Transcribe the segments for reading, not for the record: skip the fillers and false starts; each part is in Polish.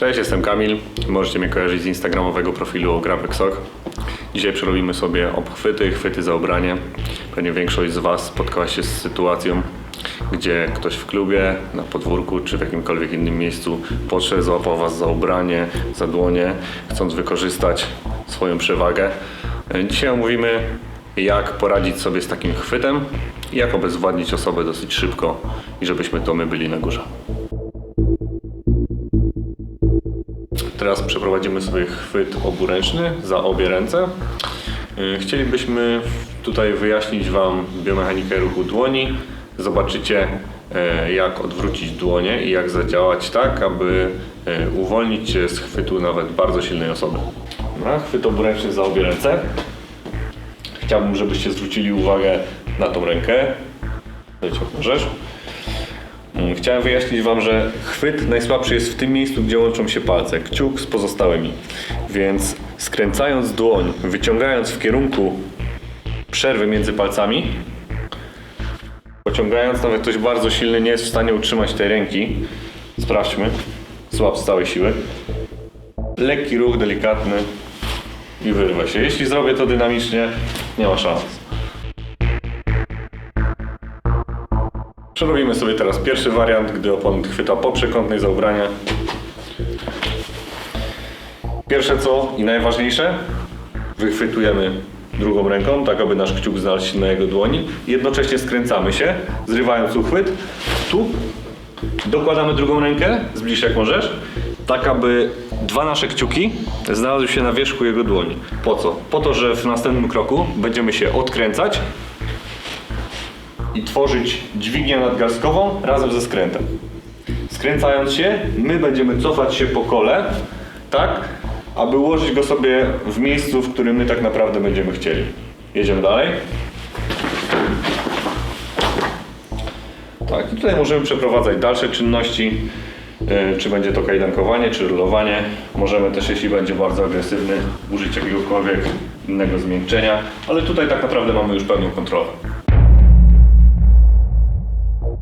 Cześć, jestem Kamil. Możecie mnie kojarzyć z instagramowego profilu Grapexok. Dzisiaj przerobimy sobie obchwyty, chwyty za ubranie. Pewnie większość z Was spotkała się z sytuacją, gdzie ktoś w klubie, na podwórku czy w jakimkolwiek innym miejscu podszedł, złapał Was za ubranie, za dłonie, chcąc wykorzystać swoją przewagę. Dzisiaj omówimy, jak poradzić sobie z takim chwytem i jak obezwładnić osobę dosyć szybko i żebyśmy to my byli na górze. Teraz przeprowadzimy sobie chwyt oburęczny za obie ręce. Chcielibyśmy tutaj wyjaśnić Wam biomechanikę ruchu dłoni. Zobaczycie, jak odwrócić dłonie i jak zadziałać tak, aby uwolnić się z chwytu nawet bardzo silnej osoby. Dobra, chwyt oburęczny za obie ręce. Chciałbym, żebyście zwrócili uwagę na tą rękę. Dajcie, możesz. Chciałem wyjaśnić Wam, że chwyt najsłabszy jest w tym miejscu, gdzie łączą się palce, kciuk z pozostałymi. Więc skręcając dłoń, wyciągając w kierunku przerwy między palcami, pociągając, nawet ktoś bardzo silny nie jest w stanie utrzymać tej ręki. Sprawdźmy. Złap z całej siły. Lekki ruch, delikatny i wyrwę się. Jeśli zrobię to dynamicznie, nie ma szans. Przerobimy sobie teraz pierwszy wariant, gdy oponent chwyta po przekątnej za ubranie. Pierwsze co i najważniejsze, wychwytujemy drugą ręką, tak aby nasz kciuk znalazł się na jego dłoni. Jednocześnie skręcamy się, zrywając uchwyt. Tu dokładamy drugą rękę, zbliż jak możesz, tak aby dwa nasze kciuki znalazły się na wierzchu jego dłoni. Po co? Po to, że w następnym kroku będziemy się odkręcać i tworzyć dźwignię nadgarstkową razem ze skrętem. Skręcając się, my będziemy cofać się po kole, tak, aby ułożyć go sobie w miejscu, w którym my tak naprawdę będziemy chcieli. Jedziemy dalej. Tak, i tutaj możemy przeprowadzać dalsze czynności, czy będzie to kajdankowanie, czy rolowanie. Możemy też, jeśli będzie bardzo agresywny, użyć jakiegokolwiek innego zmiękczenia, ale tutaj tak naprawdę mamy już pełną kontrolę.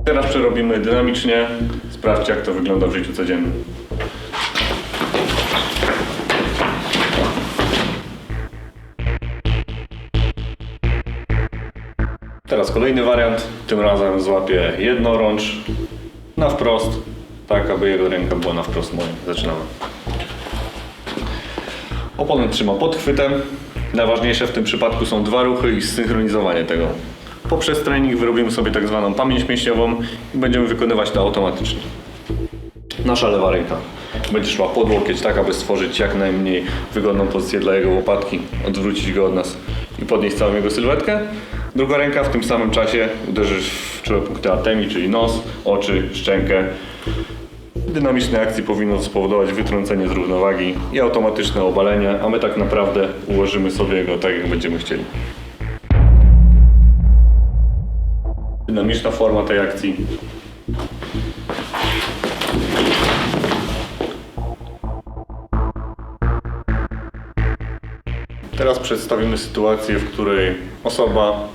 Teraz przerobimy dynamicznie. Sprawdźcie, jak to wygląda w życiu codziennym. Teraz kolejny wariant. Tym razem złapię jednorącz na wprost, tak aby jego ręka była na wprost mojej. Zaczynamy. Oponent trzyma pod chwytem. Najważniejsze w tym przypadku są dwa ruchy i zsynchronizowanie tego. Poprzez trening wyrobimy sobie tak zwaną pamięć mięśniową i będziemy wykonywać to automatycznie. Nasza lewa ręka będzie szła pod łokieć, tak aby stworzyć jak najmniej wygodną pozycję dla jego łopatki, odwrócić go od nas i podnieść całą jego sylwetkę. Druga ręka w tym samym czasie uderzysz w czołowe punkty atemii, czyli nos, oczy, szczękę. Dynamicznej akcji powinno spowodować wytrącenie z równowagi i automatyczne obalenie, a my tak naprawdę ułożymy sobie go tak, jak będziemy chcieli. Dynamiczna forma tej akcji. Teraz przedstawimy sytuację, w której osoba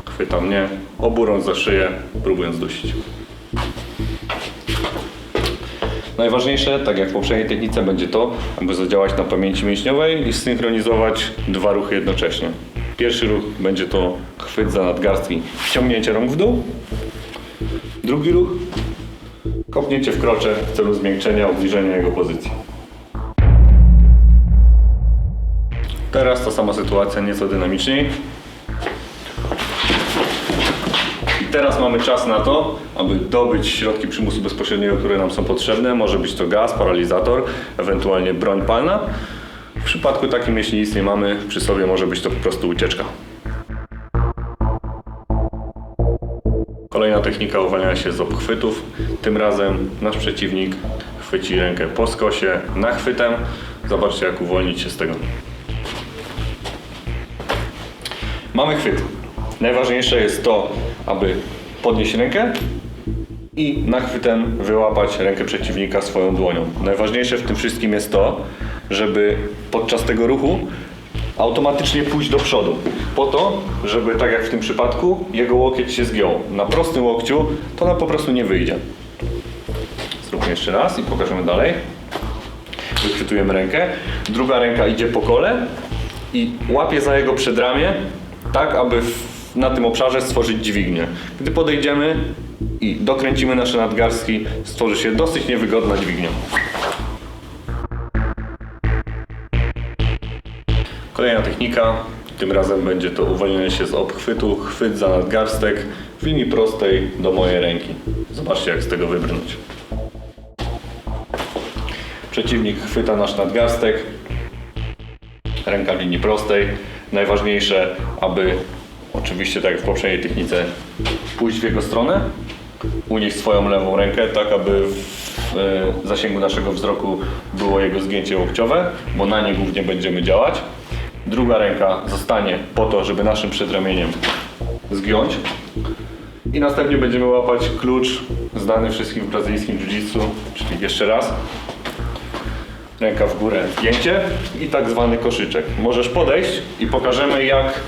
chwyta mnie, oburąc za szyję, próbując dusić. Najważniejsze, tak jak w poprzedniej technice, będzie to, aby zadziałać na pamięci mięśniowej i zsynchronizować dwa ruchy jednocześnie. Pierwszy ruch będzie to chwyt za nadgarstki, wciągnięcie rąk w dół. Drugi ruch, kopnięcie w krocze w celu zmiękczenia, obniżenia jego pozycji. Teraz ta sama sytuacja, nieco dynamiczniej. I teraz mamy czas na to, aby dobyć środki przymusu bezpośredniego, które nam są potrzebne. Może być to gaz, paralizator, ewentualnie broń palna. W przypadku takim, jeśli nic nie mamy przy sobie, może być to po prostu ucieczka. Kolejna technika uwalniania się z obchwytów. Tym razem nasz przeciwnik chwyci rękę po skosie, nachwytem. Zobaczcie, jak uwolnić się z tego. Mamy chwyt. Najważniejsze jest to, aby podnieść rękę i nachwytem wyłapać rękę przeciwnika swoją dłonią. Najważniejsze w tym wszystkim jest to, żeby podczas tego ruchu automatycznie pójść do przodu. Po to, żeby tak jak w tym przypadku jego łokieć się zgiął. Na prostym łokciu to nam po prostu nie wyjdzie. Zróbmy jeszcze raz i pokażemy dalej. wychwytujemy rękę. Druga ręka idzie po kole i łapie za jego przedramię, tak aby na tym obszarze stworzyć dźwignię. Gdy podejdziemy i dokręcimy nasze nadgarstki, stworzy się dosyć niewygodna dźwignia. Kolejna technika, tym razem będzie to uwolnienie się z obchwytu, chwyt za nadgarstek w linii prostej do mojej ręki. Zobaczcie, jak z tego wybrnąć. Przeciwnik chwyta nasz nadgarstek, ręka w linii prostej. Najważniejsze, aby oczywiście, tak jak w poprzedniej technice, pójść w jego stronę, unieść swoją lewą rękę, tak aby w zasięgu naszego wzroku było jego zgięcie łokciowe, bo na nie głównie będziemy działać. Druga ręka zostanie po to, żeby naszym przedramieniem zgiąć i następnie będziemy łapać klucz znany wszystkim w brazylijskim jiu-jitsu, czyli jeszcze raz. Ręka w górę, zgięcie i tak zwany koszyczek. Możesz podejść i pokażemy, jak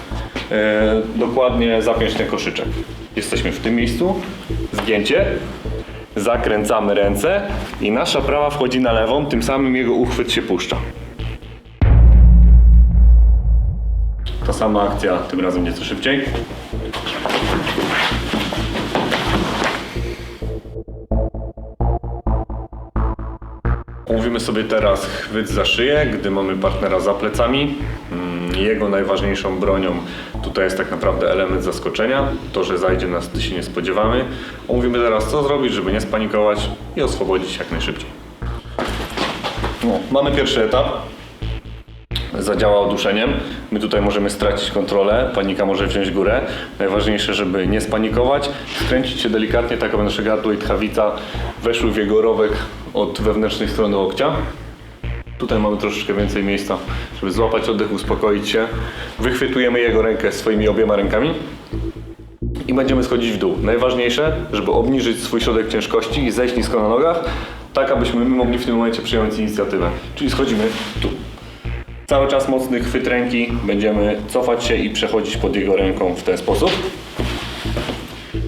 dokładnie zapiąć ten koszyczek. Jesteśmy w tym miejscu, zgięcie, zakręcamy ręce i nasza prawa wchodzi na lewą, tym samym jego uchwyt się puszcza. Ta sama akcja, tym razem nieco szybciej. Omówimy sobie teraz chwyt za szyję, gdy mamy partnera za plecami. Jego najważniejszą bronią tutaj jest tak naprawdę element zaskoczenia. To, że zajdzie nas, gdy się nie spodziewamy. Omówimy teraz, co zrobić, żeby nie spanikować i oswobodzić się jak najszybciej. Mamy pierwszy etap. Zadziała uduszeniem. My tutaj możemy stracić kontrolę, panika może wziąć górę. Najważniejsze, żeby nie spanikować, skręcić się delikatnie, tak aby nasze gardło i tchawica weszły w jego rowek od wewnętrznej strony łokcia. Tutaj mamy troszeczkę więcej miejsca, żeby złapać oddech, uspokoić się. Wychwytujemy jego rękę swoimi obiema rękami i będziemy schodzić w dół. Najważniejsze, żeby obniżyć swój środek ciężkości i zejść nisko na nogach, tak abyśmy my mogli w tym momencie przejąć inicjatywę. Czyli schodzimy tu. Cały czas mocny chwyt ręki, będziemy cofać się i przechodzić pod jego ręką w ten sposób.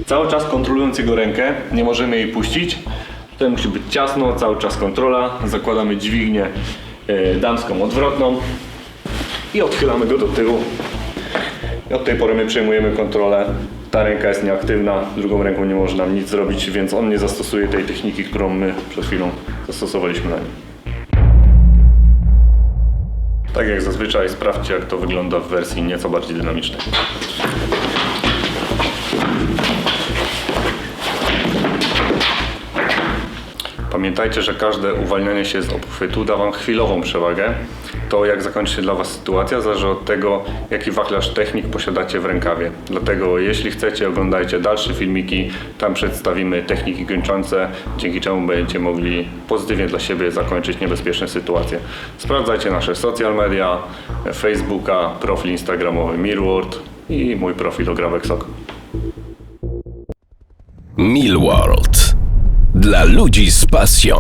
Cały czas kontrolując jego rękę, nie możemy jej puścić. Tutaj musi być ciasno, cały czas kontrola. Zakładamy dźwignię damską odwrotną i odchylamy go do tyłu. I od tej pory my przejmujemy kontrolę. Ta ręka jest nieaktywna, drugą ręką nie może nam nic zrobić, więc on nie zastosuje tej techniki, którą my przed chwilą zastosowaliśmy na nim. Tak jak zazwyczaj, sprawdźcie, jak to wygląda w wersji nieco bardziej dynamicznej. Pamiętajcie, że każde uwalnianie się z obchwytu da Wam chwilową przewagę. To, jak zakończy się dla Was sytuacja, zależy od tego, jaki wachlarz technik posiadacie w rękawie. Dlatego, jeśli chcecie, oglądajcie dalsze filmiki. Tam przedstawimy techniki kończące, dzięki czemu będziecie mogli pozytywnie dla siebie zakończyć niebezpieczne sytuacje. Sprawdzajcie nasze social media, Facebooka, profil instagramowy Millworld i mój profil Ograwek Sok. Millworld. Dla ludzi z pasją.